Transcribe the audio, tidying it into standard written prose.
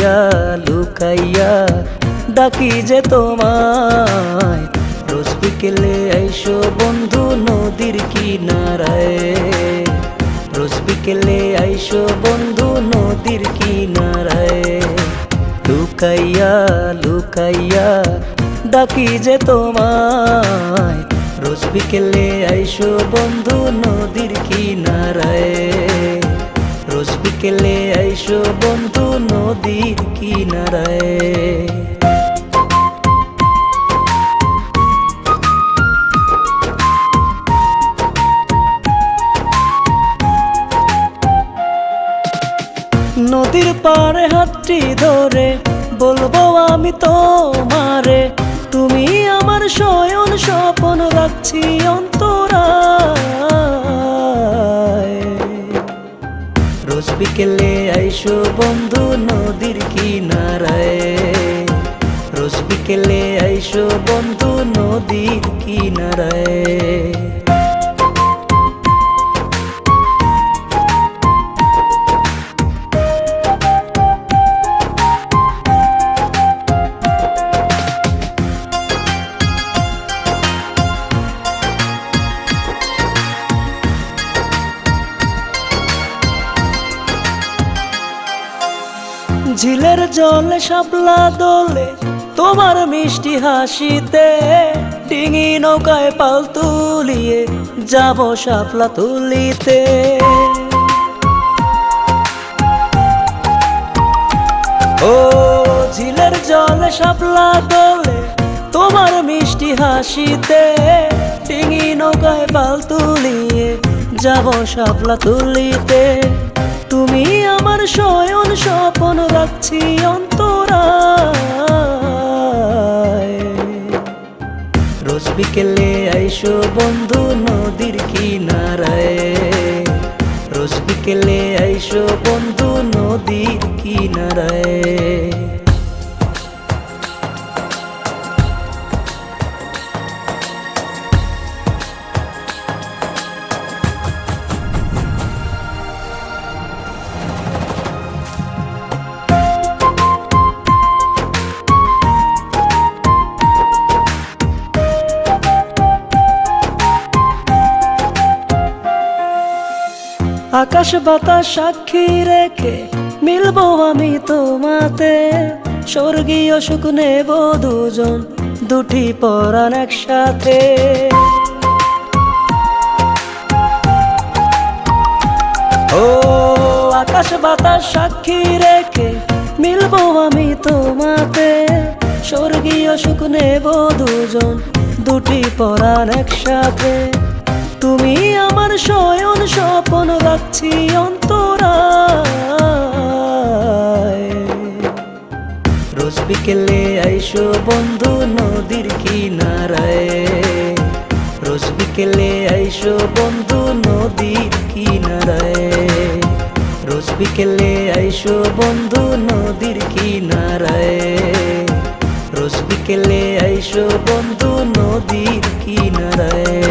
লুকাইয়া লুকাইয়া ডাকি যে তোমায়, রোজ বিকেলে আইসো বন্ধু নদীর কিনারায়, রোজ বিকেলে আইসো বন্ধু নদীর কিনারায়। লুকাইয়া লুকাইয়া ডাকি যে তোমায়, রোজ বিকেলে আইসো বন্ধু নদীর কিনারায়, রোজ বিকেলে আইসো বন্ধু নদীর কিনারায়। নদীর পাড়ে হাতটি ধরে বলবো আমি তোমারে, তুমি আমার শয়ন স্বপন রাখছি অন্তরায়। রোজ বিকেলে আইসো বন্ধু নদীর কিনারায়, রোজ বিকেলে আইসো বন্ধু নদীর কিনারায়। ঝিলের জলে শাপলা দোলে তোমার মিষ্টি হাসিতে, ডিঙি নৌকায় পাল তুলিয়ে যাব শাপলা তুলিতে। ও ঝিলের জলে শাপলা দোলে তোমার মিষ্টি হাসিতে, ডিঙি নৌকায় পাল তুলিয়ে যাব শাপলা তুলিতে। তুমি আমার শয়ন স্বপন রাখছি অন্তরায়। রোজ বিকেলে আইসো বন্ধু নদীর কিনারায়, রোজ বিকেলে আইসো বন্ধু নদীর কিনারায়। আকাশ বাতাস সাক্ষী রেখে মিলবো আমি তোমাতে, স্বর্গীয় সুখ নেব দুজন দুটি পরাণ একসাথে। ও আকাশ বাতাস সাক্ষী রেখে মিলবো আমি তোমাতে, স্বর্গীয় সুখ নেব দুজন দুটি পরাণ একসাথে। তুমি আমার শয়ন স্বপন রাখছি অন্তরায়। রোজ বিকেলে আইসো বন্ধু নদীর কিনারায়, রোজ বিকেলে আইসো বন্ধু নদীর কিনারায়, রোজ বিকেলে আইসো বন্ধু নদীর কিনারায়, রোজ বিকেলে আইসো বন্ধু নদীর কিনারায়।